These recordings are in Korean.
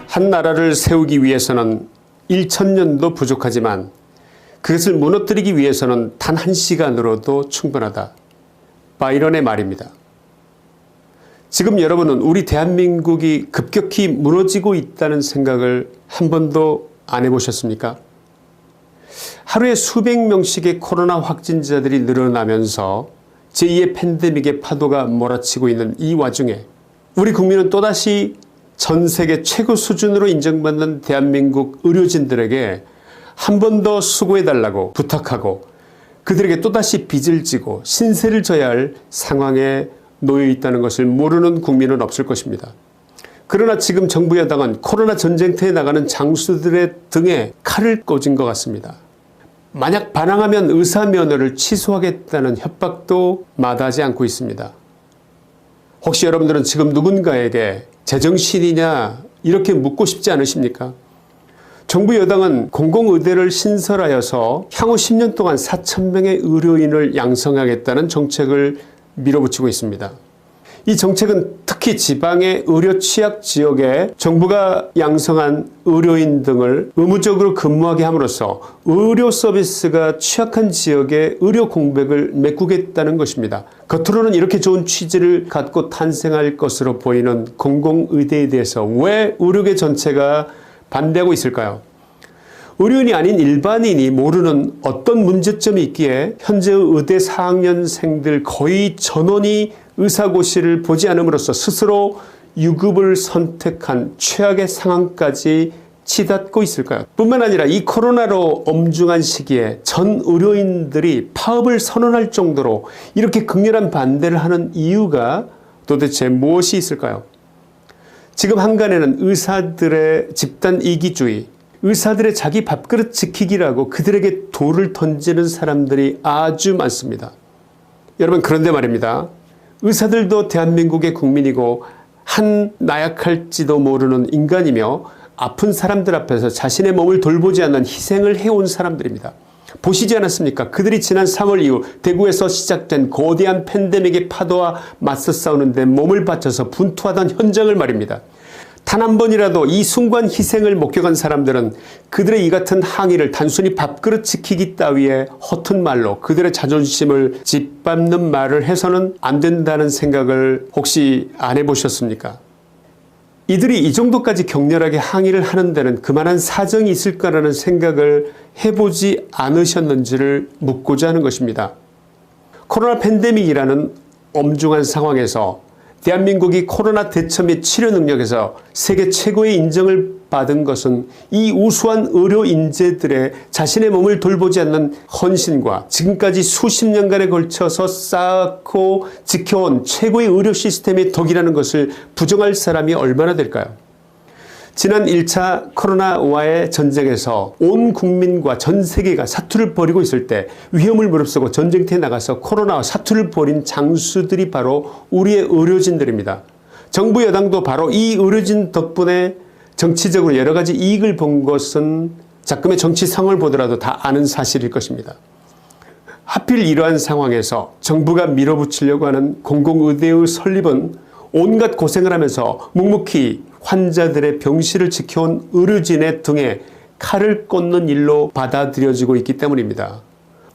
한 나라를 세우기 위해서는 1000년도 부족하지만 그것을 무너뜨리기 위해서는 단 1시간으로도 충분하다. 바이런의 말입니다. 지금 여러분은 우리 대한민국이 급격히 무너지고 있다는 생각을 한 번도 안 해보셨습니까? 하루에 수백 명씩의 코로나 확진자들이 늘어나면서 제2의 팬데믹의 파도가 몰아치고 있는 이 와중에 우리 국민은 또다시 전 세계 최고 수준으로 인정받는 대한민국 의료진들에게 한 번 더 수고해달라고 부탁하고 그들에게 또다시 빚을 지고 신세를 져야 할 상황에 놓여 있다는 것을 모르는 국민은 없을 것입니다. 그러나 지금 정부 여당은 코로나 전쟁터에 나가는 장수들의 등에 칼을 꽂은 것 같습니다. 만약 반항하면 의사 면허를 취소하겠다는 협박도 마다하지 않고 있습니다. 혹시 여러분들은 지금 누군가에게 제정신이냐 이렇게 묻고 싶지 않으십니까? 정부 여당은 공공의대를 신설하여서 향후 10년 동안 4000명의 의료인을 양성하겠다는 정책을 밀어붙이고 있습니다. 이 정책은 특히 지방의 의료 취약 지역에 정부가 양성한 의료인 등을 의무적으로 근무하게 함으로써 의료 서비스가 취약한 지역의 의료 공백을 메꾸겠다는 것입니다. 겉으로는 이렇게 좋은 취지를 갖고 탄생할 것으로 보이는 공공의대에 대해서 왜 의료계 전체가 반대하고 있을까요? 의료인이 아닌 일반인이 모르는 어떤 문제점이 있기에 현재의 의대 4학년생들 거의 전원이 의사고시를 보지 않음으로써 스스로 유급을 선택한 최악의 상황까지 치닫고 있을까요? 뿐만 아니라 이 코로나로 엄중한 시기에 전 의료인들이 파업을 선언할 정도로 이렇게 극렬한 반대를 하는 이유가 도대체 무엇이 있을까요? 지금 한간에는 의사들의 집단 이기주의, 의사들의 자기 밥그릇 지키기라고 그들에게 돌을 던지는 사람들이 아주 많습니다. 여러분, 그런데 말입니다. 의사들도 대한민국의 국민이고 한 나약할지도 모르는 인간이며 아픈 사람들 앞에서 자신의 몸을 돌보지 않는 희생을 해온 사람들입니다. 보시지 않았습니까? 그들이 지난 3월 이후 대구에서 시작된 거대한 팬데믹의 파도와 맞서 싸우는데 몸을 바쳐서 분투하던 현장을 말입니다. 단 한 번이라도 이 순간 희생을 목격한 사람들은 그들의 이 같은 항의를 단순히 밥그릇 지키기 따위의 허튼 말로 그들의 자존심을 짓밟는 말을 해서는 안 된다는 생각을 혹시 안 해보셨습니까? 이들이 이 정도까지 격렬하게 항의를 하는 데는 그만한 사정이 있을까라는 생각을 해보지 않으셨는지를 묻고자 하는 것입니다. 코로나 팬데믹이라는 엄중한 상황에서 대한민국이 코로나 대처 및 치료 능력에서 세계 최고의 인정을 받은 것은 이 우수한 의료 인재들의 자신의 몸을 돌보지 않는 헌신과 지금까지 수십 년간에 걸쳐서 쌓고 지켜온 최고의 의료 시스템의 덕이라는 것을 부정할 사람이 얼마나 될까요? 지난 1차 코로나와의 전쟁에서 온 국민과 전 세계가 사투를 벌이고 있을 때 위험을 무릅쓰고 전쟁터에 나가서 코로나와 사투를 벌인 장수들이 바로 우리의 의료진들입니다. 정부 여당도 바로 이 의료진 덕분에 정치적으로 여러 가지 이익을 본 것은 작금의 정치 상황을 보더라도 다 아는 사실일 것입니다. 하필 이러한 상황에서 정부가 밀어붙이려고 하는 공공의대의 설립은 온갖 고생을 하면서 묵묵히 환자들의 병실을 지켜온 의료진의 등에 칼을 꽂는 일로 받아들여지고 있기 때문입니다.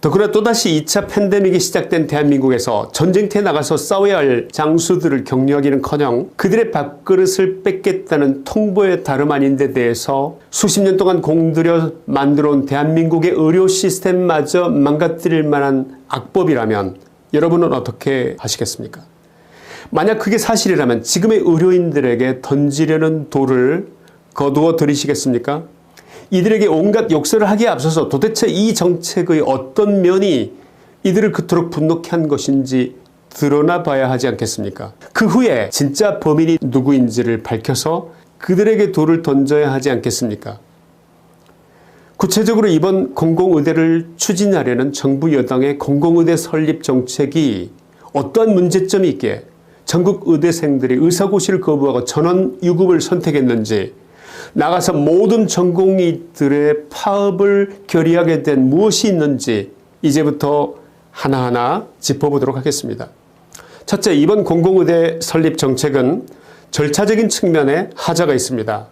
더구나 또다시 2차 팬데믹이 시작된 대한민국에서 전쟁터에 나가서 싸워야 할 장수들을 격려하기는커녕 그들의 밥그릇을 뺏겠다는 통보의 다름 아닌 데 대해서 수십 년 동안 공들여 만들어온 대한민국의 의료 시스템마저 망가뜨릴 만한 악법이라면 여러분은 어떻게 하시겠습니까? 만약 그게 사실이라면 지금의 의료인들에게 던지려는 돌을 거두어 들이시겠습니까? 이들에게 온갖 욕설을 하기에 앞서서 도대체 이 정책의 어떤 면이 이들을 그토록 분노케 한 것인지 드러나 봐야 하지 않겠습니까? 그 후에 진짜 범인이 누구인지를 밝혀서 그들에게 돌을 던져야 하지 않겠습니까? 구체적으로 이번 공공의대를 추진하려는 정부 여당의 공공의대 설립 정책이 어떠한 문제점이 있기에 전국 의대생들이 의사고시를 거부하고 전원 유급을 선택했는지, 나가서 모든 전공의들의 파업을 결의하게 된 무엇이 있는지 이제부터 하나하나 짚어보도록 하겠습니다. 첫째, 이번 공공의대 설립 정책은 절차적인 측면에 하자가 있습니다.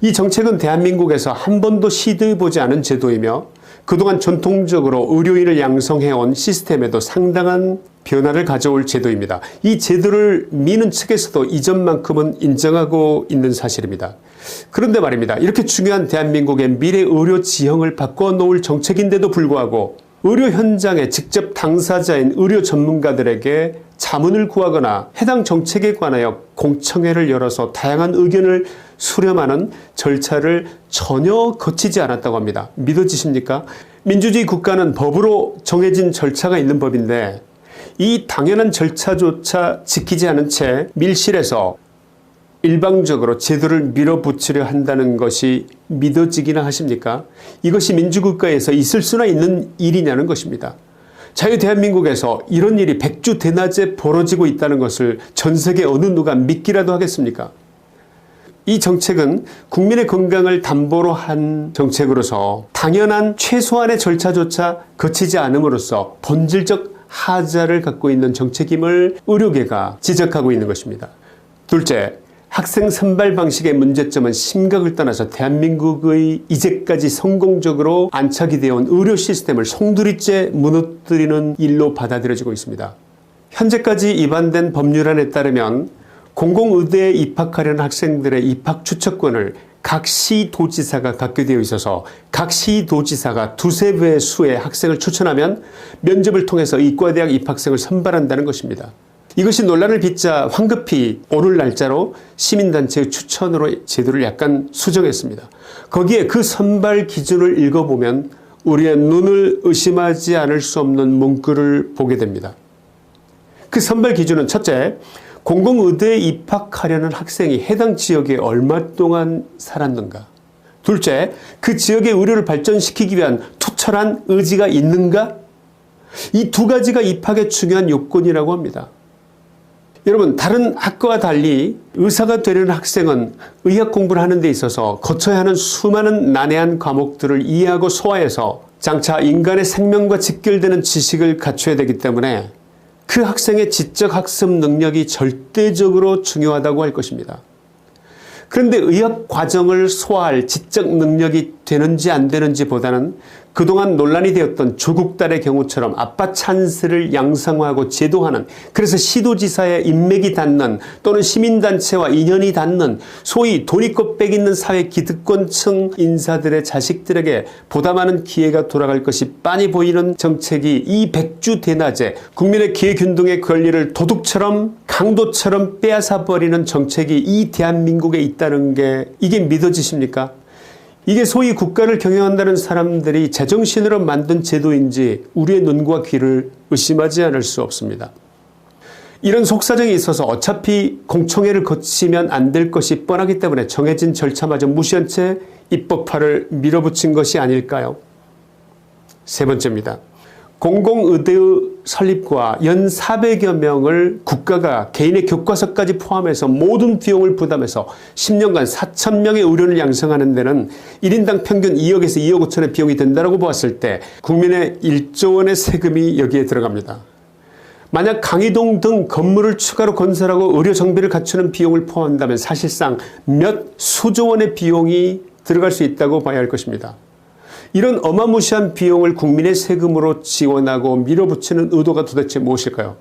이 정책은 대한민국에서 한 번도 시도해보지 않은 제도이며 그동안 전통적으로 의료인을 양성해온 시스템에도 상당한 변화를 가져올 제도입니다. 이 제도를 미는 측에서도 이전만큼은 인정하고 있는 사실입니다. 그런데 말입니다. 이렇게 중요한 대한민국의 미래 의료 지형을 바꿔놓을 정책인데도 불구하고 의료 현장에 직접 당사자인 의료 전문가들에게 자문을 구하거나 해당 정책에 관하여 공청회를 열어서 다양한 의견을 수렴하는 절차를 전혀 거치지 않았다고 합니다. 믿어지십니까? 민주주의 국가는 법으로 정해진 절차가 있는 법인데 이 당연한 절차조차 지키지 않은 채 밀실에서 일방적으로 제도를 밀어붙이려 한다는 것이 믿어지기나 하십니까? 이것이 민주국가에서 있을 수나 있는 일이냐는 것입니다. 자유 대한민국에서 이런 일이 백주대낮에 벌어지고 있다는 것을 전 세계 어느 누가 믿기라도 하겠습니까? 이 정책은 국민의 건강을 담보로 한 정책으로서 당연한 최소한의 절차조차 거치지 않음으로써 본질적 하자를 갖고 있는 정책임을 의료계가 지적하고 있는 것입니다. 둘째, 학생 선발 방식의 문제점은 심각을 떠나서 대한민국의 이제까지 성공적으로 안착이 되어온 의료 시스템을 송두리째 무너뜨리는 일로 받아들여지고 있습니다. 현재까지 위반된 법률안에 따르면 공공의대에 입학하려는 학생들의 입학 추천권을 각 시도지사가 갖게 되어 있어서 각 시도지사가 두세 배의 수의 학생을 추천하면 면접을 통해서 의과대학 입학생을 선발한다는 것입니다. 이것이 논란을 빚자 황급히 오늘 날짜로 시민단체의 추천으로 제도를 약간 수정했습니다. 거기에 그 선발 기준을 읽어보면 우리의 눈을 의심하지 않을 수 없는 문구를 보게 됩니다. 그 선발 기준은 첫째, 공공의대에 입학하려는 학생이 해당 지역에 얼마 동안 살았는가. 둘째, 그 지역의 의료를 발전시키기 위한 투철한 의지가 있는가. 이 두 가지가 입학의 중요한 요건이라고 합니다. 여러분, 다른 학과와 달리 의사가 되려는 학생은 의학 공부를 하는 데 있어서 거쳐야 하는 수많은 난해한 과목들을 이해하고 소화해서 장차 인간의 생명과 직결되는 지식을 갖춰야 되기 때문에 그 학생의 지적 학습 능력이 절대적으로 중요하다고 할 것입니다. 그런데 의학 과정을 소화할 지적 능력이 되는지 안 되는지 보다는 그동안 논란이 되었던 조국 딸의 경우처럼 아빠 찬스를 양성화하고 제도하는, 그래서 시도지사의 인맥이 닿는 또는 시민단체와 인연이 닿는 소위 도리꽃백 있는 사회 기득권층 인사들의 자식들에게 보다 많은 기회가 돌아갈 것이 빤히 보이는 정책이 이 백주대낮에 국민의 기회균등의 권리를 도둑처럼 강도처럼 빼앗아버리는 정책이 이 대한민국에 있다는 게 이게 믿어지십니까? 이게 소위 국가를 경영한다는 사람들이 제정신으로 만든 제도인지 우리의 눈과 귀를 의심하지 않을 수 없습니다. 이런 속사정이 있어서 어차피 공청회를 거치면 안 될 것이 뻔하기 때문에 정해진 절차마저 무시한 채 입법화를 밀어붙인 것이 아닐까요? 세 번째입니다. 공공의대의 설립과 연 400여 명을 국가가 개인의 교과서까지 포함해서 모든 비용을 부담해서 10년간 4,000명의 의료인을 양성하는 데는 1인당 평균 2억에서 2억 5천의 비용이 된다고 보았을 때 국민의 1조 원의 세금이 여기에 들어갑니다. 만약 강의동 등 건물을 추가로 건설하고 의료 정비를 갖추는 비용을 포함한다면 사실상 몇 수조 원의 비용이 들어갈 수 있다고 봐야 할 것입니다. 이런 어마무시한 비용을 국민의 세금으로 지원하고 밀어붙이는 의도가 도대체 무엇일까요?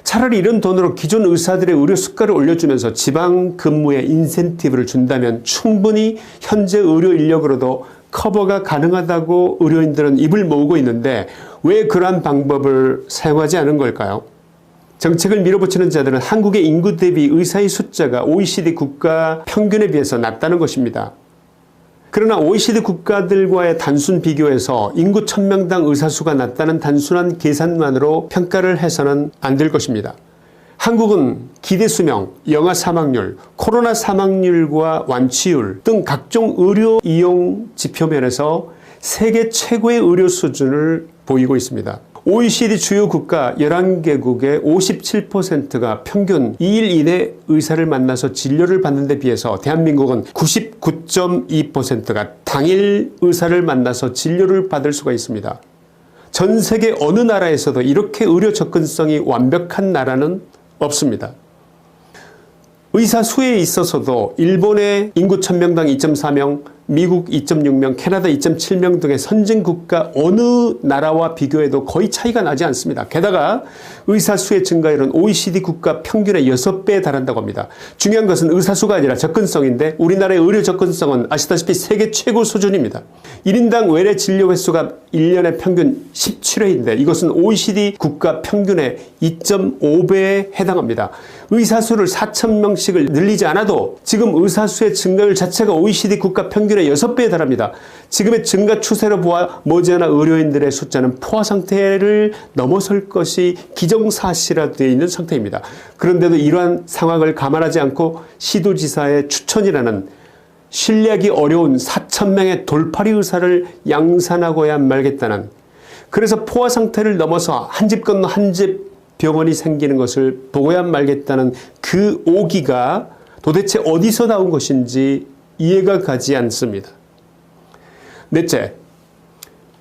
차라리 이런 돈으로 기존 의사들의 의료 수가를 올려주면서 지방 근무에 인센티브를 준다면 충분히 현재 의료 인력으로도 커버가 가능하다고 의료인들은 입을 모으고 있는데 왜 그러한 방법을 사용하지 않은 걸까요? 정책을 밀어붙이는 자들은 한국의 인구 대비 의사의 숫자가 OECD 국가 평균에 비해서 낮다는 것입니다. 그러나 OECD 국가들과의 단순 비교에서 인구 1000명당 의사 수가 낮다는 단순한 계산만으로 평가를 해서는 안 될 것입니다. 한국은 기대 수명, 영아 사망률, 코로나 사망률과 완치율 등 각종 의료 이용 지표 면에서 세계 최고의 의료 수준을 보이고 있습니다. OECD 주요 국가 11개국의 57%가 평균 2일 이내 의사를 만나서 진료를 받는 데 비해서 대한민국은 99.2%가 당일 의사를 만나서 진료를 받을 수가 있습니다. 전 세계 어느 나라에서도 이렇게 의료 접근성이 완벽한 나라는 없습니다. 의사 수에 있어서도 일본의 인구 1000명당 2.4명, 미국 2.6명, 캐나다 2.7명 등의 선진국가 어느 나라와 비교해도 거의 차이가 나지 않습니다. 게다가 의사 수의 증가율은 OECD 국가 평균의 6배에 달한다고 합니다. 중요한 것은 의사 수가 아니라 접근성인데 우리나라의 의료 접근성은 아시다시피 세계 최고 수준입니다. 1인당 외래 진료 횟수가 1년에 평균 17회인데 이것은 OECD 국가 평균의 2.5배에 해당합니다. 의사 수를 4,000명씩을 늘리지 않아도 지금 의사 수의 증가율 자체가 OECD 국가 평균의 6배에 달합니다. 지금의 증가 추세로 보아 머지않아 의료인들의 숫자는 포화 상태를 넘어설 것이 기정사실화되어 있는 상태입니다. 그런데도 이러한 상황을 감안하지 않고 시도지사의 추천이라는 신뢰하기 어려운 4,000명의 돌팔이 의사를 양산하고야 말겠다는, 그래서 포화 상태를 넘어서 한 집 건너 한 집 병원이 생기는 것을 보고야 말겠다는 그 오기가 도대체 어디서 나온 것인지 이해가 가지 않습니다. 넷째,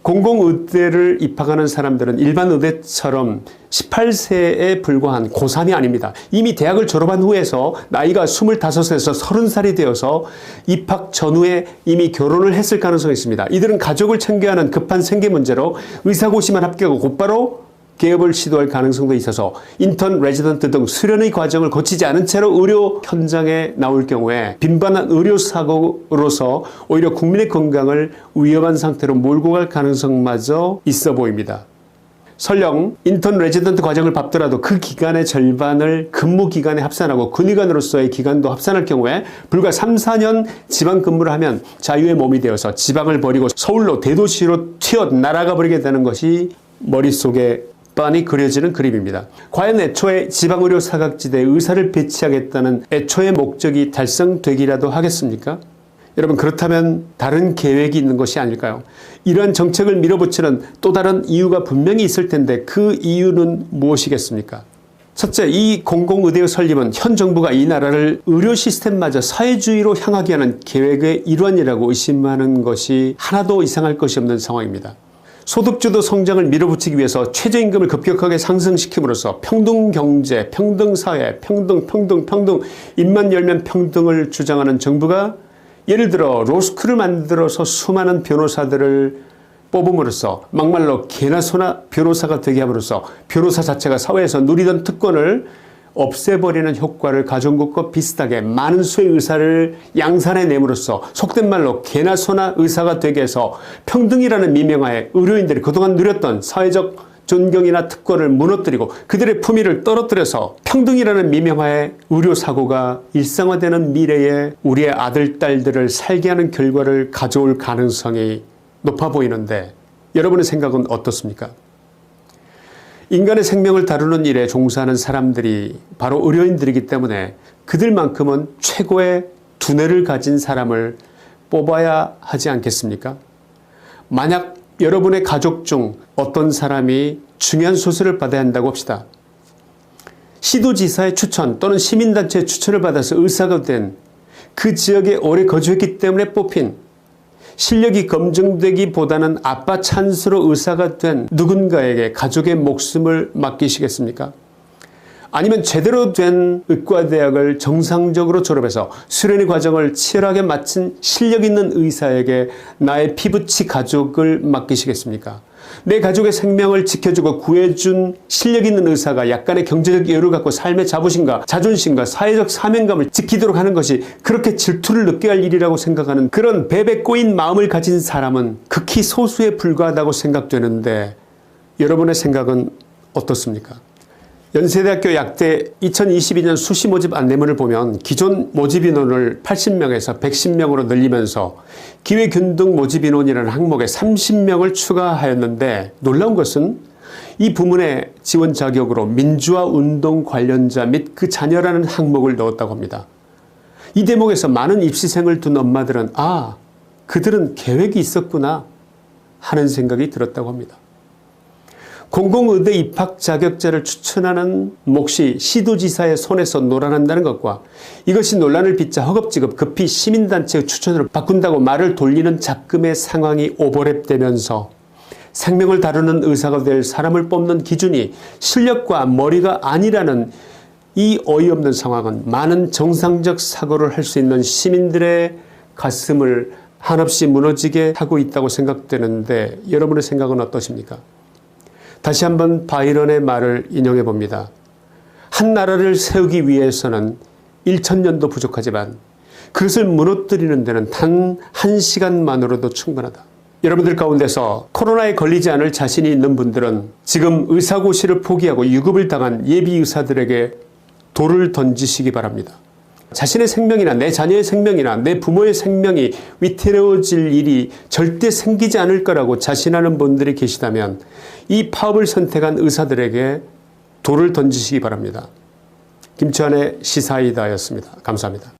공공의대를 입학하는 사람들은 일반 의대처럼 18세에 불과한 고3이 아닙니다. 이미 대학을 졸업한 후에서 나이가 25에서 30살이 되어서 입학 전후에 이미 결혼을 했을 가능성이 있습니다. 이들은 가족을 챙겨야 하는 급한 생계 문제로 의사고시만 합격하고 곧바로 개업을 시도할 가능성도 있어서 인턴, 레지던트 등 수련의 과정을 거치지 않은 채로 의료 현장에 나올 경우에 빈번한 의료사고로서 오히려 국민의 건강을 위험한 상태로 몰고 갈 가능성마저 있어 보입니다. 설령 인턴, 레지던트 과정을 밟더라도 그 기간의 절반을 근무 기간에 합산하고 군의관으로서의 기간도 합산할 경우에 불과 3, 4년 지방 근무를 하면 자유의 몸이 되어서 지방을 버리고 서울로 대도시로 튀어 날아가 버리게 되는 것이 머릿속에 빤히 그려지는 그림입니다. 과연 애초에 지방의료 사각지대에 의사를 배치하겠다는 애초의 목적이 달성되기라도 하겠습니까? 여러분, 그렇다면 다른 계획이 있는 것이 아닐까요? 이러한 정책을 밀어붙이는 또 다른 이유가 분명히 있을 텐데 그 이유는 무엇이겠습니까? 첫째, 이 공공의대의 설립은 현 정부가 이 나라를 의료 시스템마저 사회주의로 향하게 하는 계획의 일환이라고 의심하는 것이 하나도 이상할 것이 없는 상황입니다. 소득주도 성장을 밀어붙이기 위해서 최저임금을 급격하게 상승시킴으로써 평등경제, 평등사회, 평등, 입만 열면 평등을 주장하는 정부가 예를 들어 로스쿨을 만들어서 수많은 변호사들을 뽑음으로써 막말로 개나 소나 변호사가 되게 함으로써 변호사 자체가 사회에서 누리던 특권을 없애버리는 효과를 가져온 것과 비슷하게 많은 수의 의사를 양산해냄으로써 속된 말로 개나 소나 의사가 되게 해서 평등이라는 미명하에 의료인들이 그동안 누렸던 사회적 존경이나 특권을 무너뜨리고 그들의 품위를 떨어뜨려서 평등이라는 미명하에 의료사고가 일상화되는 미래에 우리의 아들, 딸들을 살게 하는 결과를 가져올 가능성이 높아 보이는데 여러분의 생각은 어떻습니까? 인간의 생명을 다루는 일에 종사하는 사람들이 바로 의료인들이기 때문에 그들만큼은 최고의 두뇌를 가진 사람을 뽑아야 하지 않겠습니까? 만약 여러분의 가족 중 어떤 사람이 중요한 수술을 받아야 한다고 합시다. 시도지사의 추천 또는 시민단체의 추천을 받아서 의사가 된 그 지역에 오래 거주했기 때문에 뽑힌 실력이 검증되기보다는 아빠 찬스로 의사가 된 누군가에게 가족의 목숨을 맡기시겠습니까? 아니면 제대로 된 의과대학을 정상적으로 졸업해서 수련의 과정을 치열하게 마친 실력 있는 의사에게 나의 피부치 가족을 맡기시겠습니까? 내 가족의 생명을 지켜주고 구해준 실력 있는 의사가 약간의 경제적 여유를 갖고 삶의 자부심과 자존심과 사회적 사명감을 지키도록 하는 것이 그렇게 질투를 느껴야 할 일이라고 생각하는 그런 베베 꼬인 마음을 가진 사람은 극히 소수에 불과하다고 생각되는데 여러분의 생각은 어떻습니까? 연세대학교 약대 2022년 수시 모집 안내문을 보면 기존 모집 인원을 80명에서 110명으로 늘리면서 기회균등 모집 인원이라는 항목에 30명을 추가하였는데 놀라운 것은 이 부문의 지원 자격으로 민주화 운동 관련자 및 그 자녀라는 항목을 넣었다고 합니다. 이 대목에서 많은 입시생을 둔 엄마들은 아, 그들은 계획이 있었구나 하는 생각이 들었다고 합니다. 공공의대 입학 자격자를 추천하는 몫이 시도지사의 손에서 놀아난다는 것과 이것이 논란을 빚자 허겁지겁 급히 시민단체의 추천으로 바꾼다고 말을 돌리는 잡금의 상황이 오버랩되면서 생명을 다루는 의사가 될 사람을 뽑는 기준이 실력과 머리가 아니라는 이 어이없는 상황은 많은 정상적 사고를 할 수 있는 시민들의 가슴을 한없이 무너지게 하고 있다고 생각되는데 여러분의 생각은 어떠십니까? 다시 한번 바이런의 말을 인용해 봅니다. 한 나라를 세우기 위해서는 1000년도 부족하지만 그것을 무너뜨리는 데는 단 1시간만으로도 충분하다. 여러분들 가운데서 코로나에 걸리지 않을 자신이 있는 분들은 지금 의사고시를 포기하고 유급을 당한 예비 의사들에게 돌을 던지시기 바랍니다. 자신의 생명이나 내 자녀의 생명이나 내 부모의 생명이 위태로워질 일이 절대 생기지 않을 거라고 자신하는 분들이 계시다면 이 파업을 선택한 의사들에게 돌을 던지시기 바랍니다. 김치환의 시사이다였습니다. 감사합니다.